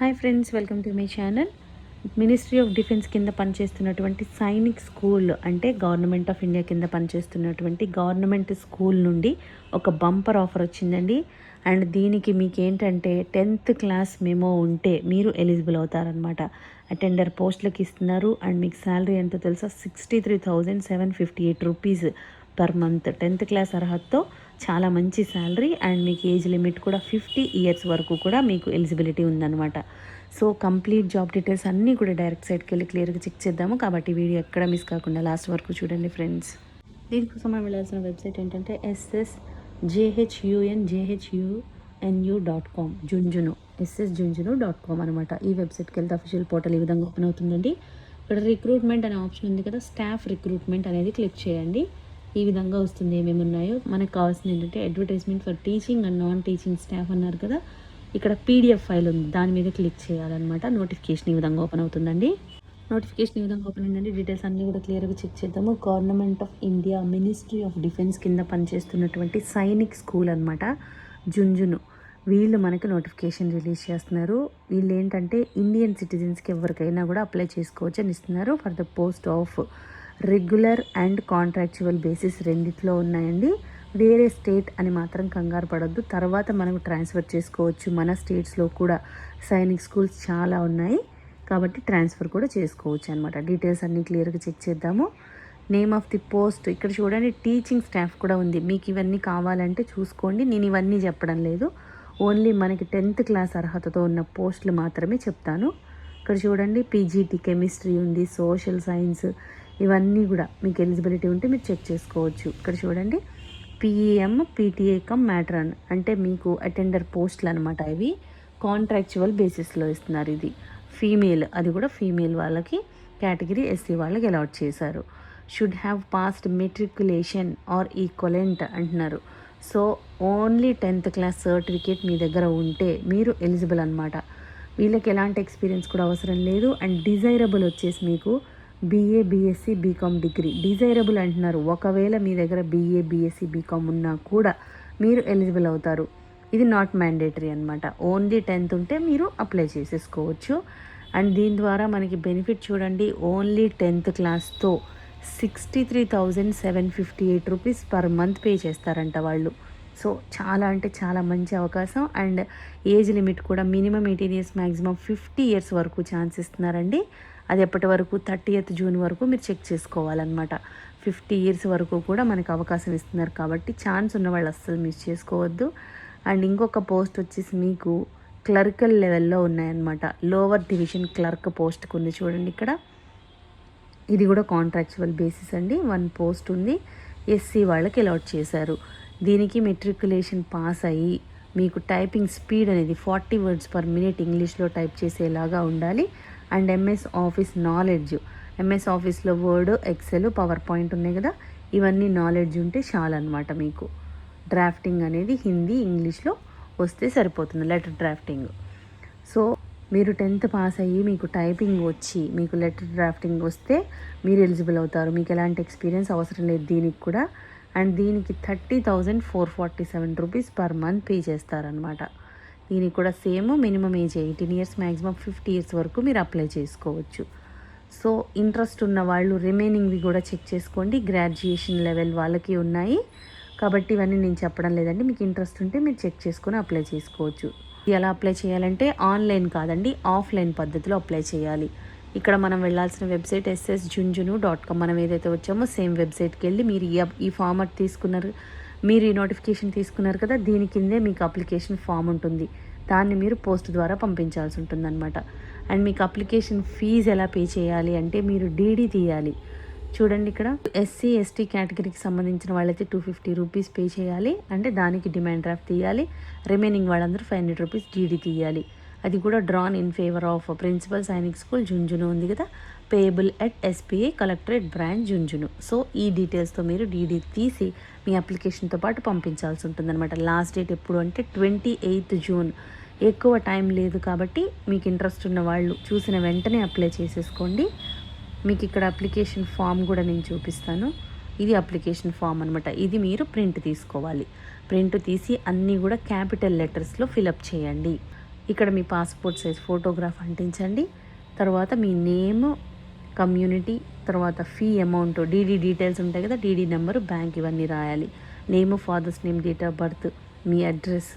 Hi friends, welcome to my channel. Ministry of defence కింద పనిచేస్తున్నటువంటి Sainik school అంటే government of India కింద పనిచేస్తున్నటువంటి గవర్నమెంట్ స్కూల్ నుండి ఒక బంపర్ ఆఫర్ వచ్చిందండి. అండ్ దీనికి మీకు ఏంటంటే 10th క్లాస్ మెమో ఉంటే మీరు ఎలిజిబుల్ అవుతారనమాట. అటెండర్ పోస్టులకి ఇస్తున్నారు. అండ్ మీకు శాలరీ ఎంతో తెలుసా, 63,758 rupees per month. 10th class అర్హతతో చాలా మంచి శాలరీ. అండ్ మీకు ఏజ్ లిమిట్ కూడా 50 ఇయర్స్ వరకు కూడా మీకు ఎలిజిబిలిటీ ఉందన్నమాట. సో కంప్లీట్ జాబ్ డీటెయిల్స్ అన్నీ కూడా డైరెక్ట్ సైట్కి వెళ్ళి క్లియర్గా చెక్ చేద్దాము. కాబట్టి వీడియో ఎక్కడ మిస్ కాకుండా లాస్ట్ వరకు చూడండి ఫ్రెండ్స్. దీనికోసం మనం వెళ్ళాల్సిన వెబ్సైట్ ఏంటంటే ssjhunjhunu.com జుంజును ssjunjunu.com అనమాట. ఈ వెబ్సైట్కి వెళ్తే అఫీషియల్ పోర్టల్ ఈ విధంగా ఓపెన్ అవుతుందండి. ఇక్కడ రిక్రూట్మెంట్ అనే ఆప్షన్ ఉంది కదా, స్టాఫ్ రిక్రూట్మెంట్ అనేది క్లిక్ చేయండి. ఈ విధంగా వస్తుంది ఏమేమి ఉన్నాయో. మనకు కావాల్సింది ఏంటంటే advertisement for teaching and non teaching staff అన్నారు కదా, ఇక్కడ పీడిఎఫ్ ఫైల్ ఉంది, దాని మీద క్లిక్ చేయాలన్నమాట. నోటిఫికేషన్ ఈ విధంగా ఓపెన్ అవుతుందండి. నోటిఫికేషన్ ఈ విధంగా ఓపెన్ అయిందండి. డీటెయిల్స్ అన్నీ కూడా క్లియర్గా చెక్ చేద్దాము. Government of India ministry of defence కింద పనిచేస్తున్నటువంటి సైనిక్ స్కూల్ అనమాట, జుంజును. వీళ్ళు మనకి నోటిఫికేషన్ రిలీజ్ చేస్తున్నారు. వీళ్ళు ఏంటంటే ఇండియన్ సిటిజన్స్కి ఎవరికైనా కూడా అప్లై చేసుకోవచ్చు అని ఇస్తున్నారు. For the post of regular and contractual basis రెండిట్లో ఉన్నాయండి. వేరే స్టేట్ అని మాత్రం కంగారు పడొద్దు, తర్వాత మనం ట్రాన్స్ఫర్ చేసుకోవచ్చు. మన స్టేట్స్లో కూడా సైనిక్ స్కూల్స్ చాలా ఉన్నాయి కాబట్టి ట్రాన్స్ఫర్ కూడా చేసుకోవచ్చు అనమాట. డీటెయిల్స్ అన్నీ క్లియర్గా చెక్ చేద్దాము. నేమ్ ఆఫ్ ది పోస్ట్ ఇక్కడ చూడండి, టీచింగ్ స్టాఫ్ కూడా ఉంది. మీకు ఇవన్నీ కావాలంటే చూసుకోండి, నేను ఇవన్నీ చెప్పడం లేదు. ఓన్లీ మనకి 10th క్లాస్ అర్హతతో ఉన్న పోస్టులు మాత్రమే చెప్తాను. ఇక్కడ చూడండి, పీజీటీ కెమిస్ట్రీ ఉంది, సోషల్ సైన్స్, ఇవన్నీ కూడా మీకు ఎలిజిబిలిటీ ఉంటే మీరు చెక్ చేసుకోవచ్చు. ఇక్కడ చూడండి, పిఈఎం పీటీఏ కమ్ మ్యాట్రన్ అంటే మీకు అటెండర్ పోస్టులు అనమాట. ఇవి కాంట్రాక్చువల్ బేసిస్లో ఇస్తున్నారు. ఇది ఫీమేల్, అది కూడా ఫీమేల్ వాళ్ళకి, కేటగిరీ ఎస్సీ వాళ్ళకి అలాట్ చేశారు. Should have passed matriculation or equivalent అంటున్నారు. So only 10th class certificate మీ దగ్గర ఉంటే మీరు ఎలిజిబుల్ అనమాట. వీళ్ళకి ఎలాంటి ఎక్స్పీరియన్స్ కూడా అవసరం లేదు. అండ్ డిజైరబుల్ వచ్చేసి మీకు BA BSc BCom degree desirable అంటున్నారు. ఒకవేళ మీ దగ్గర బీఏ బీఎస్సీ బీకామ్ ఉన్నా కూడా మీరు ఎలిజిబుల్ అవుతారు. ఇది నాట్ మ్యాండేటరీ అనమాట. ఓన్లీ 10th ఉంటే మీరు అప్లై చేసేసుకోవచ్చు. అండ్ దీని ద్వారా మనకి బెనిఫిట్ చూడండి, only 10th క్లాస్తో 63,758 rupees per month pay చేస్తారంట వాళ్ళు. సో చాలా అంటే చాలా మంచి అవకాశం. అండ్ ఏజ్ లిమిట్ కూడా మినిమం 18 ఇయర్స్, మ్యాక్సిమం 50 ఇయర్స్ వరకు ఛాన్స్ ఇస్తున్నారండి. అది ఎప్పటి వరకు, 30th జూన్ వరకు మీరు చెక్ చేసుకోవాలన్నమాట. 50 ఇయర్స్ వరకు కూడా మనకు అవకాశం ఇస్తున్నారు కాబట్టి ఛాన్స్ ఉన్న వాళ్ళు అస్సలు మిస్ చేసుకోవద్దు. అండ్ ఇంకొక పోస్ట్ వచ్చేసి మీకు క్లర్కల్ లెవెల్లో ఉన్నాయన్నమాట. లోవర్ డివిజన్ క్లర్క్ పోస్ట్కి ఉంది చూడండి ఇక్కడ. ఇది కూడా కాంట్రాక్చువల్ బేసిస్ అండి. 1 పోస్ట్ ఉంది, ఎస్సీ వాళ్ళకి అలాట్ చేశారు. దీనికి మెట్రికులేషన్ పాస్ అయ్యి మీకు టైపింగ్ స్పీడ్ అనేది 40 వర్డ్స్ పర్ మినిట్ ఇంగ్లీష్లో టైప్ చేసేలాగా ఉండాలి. And MS office knowledge, MS ఆఫీస్లో వర్డ్, ఎక్సెల్, పవర్ పాయింట్ ఉన్నాయి కదా, ఇవన్నీ నాలెడ్జ్ ఉంటే చాలన్నమాట. మీకు డ్రాఫ్టింగ్ అనేది హిందీ ఇంగ్లీష్లో వస్తే సరిపోతుంది, లెటర్ డ్రాఫ్టింగ్. సో మీరు 10th పాస్ అయ్యి మీకు టైపింగ్ వచ్చి మీకు లెటర్ డ్రాఫ్టింగ్ వస్తే మీరు ఎలిజిబుల్ అవుతారు. మీకు ఎలాంటి ఎక్స్పీరియన్స్ అవసరం లేదు దీనికి కూడా. అండ్ దీనికి 30,447 రూపీస్ పర్ మంత్ పే చేస్తారనమాట. దీనికి కూడా same minimum age 18 years, maximum 50 years వరకు మీరు అప్లై చేసుకోవచ్చు. సో ఇంట్రెస్ట్ ఉన్న వాళ్ళు రిమైనింగ్వి కూడా చెక్ చేసుకోండి. గ్రాడ్యుయేషన్ లెవెల్ వాళ్ళకి ఉన్నాయి కాబట్టి ఇవన్నీ నేను చెప్పడం లేదండి. మీకు ఇంట్రెస్ట్ ఉంటే మీరు చెక్ చేసుకొని అప్లై చేసుకోవచ్చు. ఎలా అప్లై చేయాలంటే ఆన్లైన్ కాదండి, ఆఫ్లైన్ పద్ధతిలో అప్లై చేయాలి. ఇక్కడ మనం వెళ్ళాల్సిన వెబ్సైట్ ssjunjunu.com. మనం ఏదైతే వచ్చామో సేమ్ వెబ్సైట్కి వెళ్ళి మీరు ఈ ఫార్మాట్ తీసుకున్నారు, మీరు ఈ నోటిఫికేషన్ తీసుకున్నారు కదా, దీని కిందే మీకు అప్లికేషన్ ఫామ్ ఉంటుంది. దాన్ని మీరు పోస్ట్ ద్వారా పంపించాల్సి ఉంటుందన్నమాట. అండ్ మీకు అప్లికేషన్ ఫీజు ఎలా పే చేయాలి అంటే మీరు డీడీ తీయాలి. చూడండి ఇక్కడ ఎస్సీ ఎస్టీ కేటగిరీకి సంబంధించిన వాళ్ళైతే 250 రూపీస్ పే చేయాలి. అంటే దానికి డిమాండ్ డ్రాఫ్ట్ తీయాలి. రిమైనింగ్ వాళ్ళందరూ 500 రూపీస్ డీడీ తీయాలి. అది కూడా drawn in favour of principal Sainik school Jhunjhunu ఉంది కదా, payable at SPA collectorate branch Jhunjhunu. So ఈ డీటెయిల్స్తో మీరు డీడీ తీసి మీ అప్లికేషన్తో పాటు పంపించాల్సి ఉంటుందన్నమాట. లాస్ట్ డేట్ ఎప్పుడు అంటే 28th జూన్. ఎక్కువ టైం లేదు కాబట్టి మీకు ఇంట్రెస్ట్ ఉన్న వాళ్ళు చూసిన వెంటనే అప్లై చేసేసుకోండి. మీకు ఇక్కడ అప్లికేషన్ ఫామ్ కూడా నేను చూపిస్తాను. ఇది అప్లికేషన్ ఫామ్ అనమాట. ఇది మీరు ప్రింట్ తీసుకోవాలి. ప్రింట్ తీసి అన్నీ కూడా క్యాపిటల్ లెటర్స్లో ఫిలప్ చేయండి. ఇక్కడ మీ పాస్పోర్ట్ సైజ్ ఫోటోగ్రాఫ్ అంటించండి. తర్వాత మీ నేమ్, కమ్యూనిటీ, తర్వాత ఫీ అమౌంట్, డీడీ డీటెయిల్స్ ఉంటాయి కదా, డీడీ నెంబరు, బ్యాంక్, ఇవన్నీ రాయాలి. Name, father's name, date of birth, me address,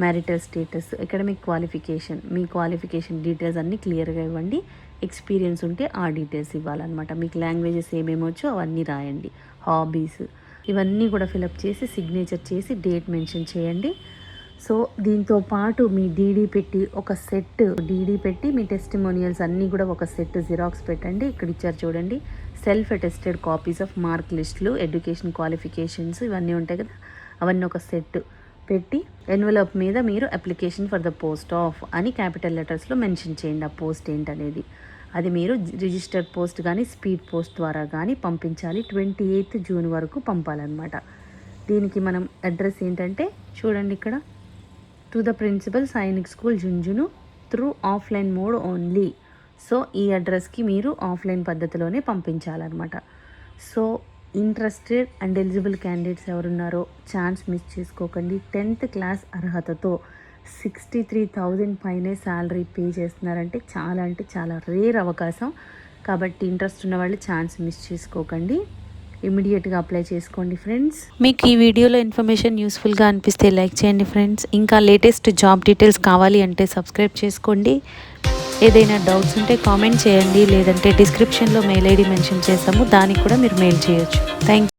marital status, academic qualification, me qualification details అన్నీ క్లియర్గా ఇవ్వండి. ఎక్స్పీరియన్స్ ఉంటే ఆ డీటెయిల్స్ ఇవ్వాలన్నమాట. మీకు లాంగ్వేజెస్ ఏమేమి వచ్చో అవన్నీ రాయండి. హాబీస్ ఇవన్నీ కూడా ఫిలప్ చేసి సిగ్నేచర్ చేసి డేట్ మెన్షన్ చేయండి. సో దీంతో పాటు మీ డీడీ పెట్టి ఒక సెట్ డీడీ పెట్టి మీ టెస్టిమోనియల్స్ అన్నీ కూడా ఒక సెట్ జిరాక్స్ పెట్టండి. ఇక్కడ ఇచ్చారు చూడండి, self attested copies of mark లిస్టులు, ఎడ్యుకేషన్ క్వాలిఫికేషన్స్ ఇవన్నీ ఉంటాయి కదా, అవన్నీ ఒక సెట్ పెట్టి ఎన్వలప్ మీద మీరు application for the post of అని క్యాపిటల్ లెటర్స్లో మెన్షన్ చేయండి. ఆ పోస్ట్ ఏంటనేది అది మీరు రిజిస్టర్డ్ పోస్ట్ కానీ స్పీడ్ పోస్ట్ ద్వారా కానీ పంపించాలి. 28 జూన్ వరకు పంపాలన్నమాట. దీనికి మనం అడ్రస్ ఏంటంటే చూడండి ఇక్కడ, to the principal Sainik school Jhunjhunu through offline mode only. So ఈ అడ్రస్కి మీరు ఆఫ్లైన్ పద్ధతిలోనే పంపించాలన్నమాట. So interested and eligible candidates ఎవరున్నారో ఛాన్స్ మిస్ చేసుకోకండి. 10th క్లాస్ అర్హతతో 63,000 పైనే శాలరీ పే చేస్తున్నారంటే చాలా అంటే చాలా రేర్ అవకాశం. కాబట్టి ఇంట్రెస్ట్ ఉన్న వాళ్ళు ఛాన్స్ మిస్ చేసుకోకండి, ఇమీడియట్గా అప్లై చేసుకోండి ఫ్రెండ్స్. మీకు ఈ వీడియోలో ఇన్ఫర్మేషన్ యూస్ఫుల్గా అనిపిస్తే లైక్ చేయండి ఫ్రెండ్స్. ఇంకా లేటెస్ట్ జాబ్ డీటెయిల్స్ కావాలి అంటే సబ్స్క్రైబ్ చేసుకోండి. ఏదైనా డౌట్స్ ఉంటే కామెంట్ చేయండి, లేదంటే డిస్క్రిప్షన్లో మెయిల్ ఐడి మెన్షన్ చేసాము, దానికి కూడా మీరు మెయిల్ చేయొచ్చు. థ్యాంక్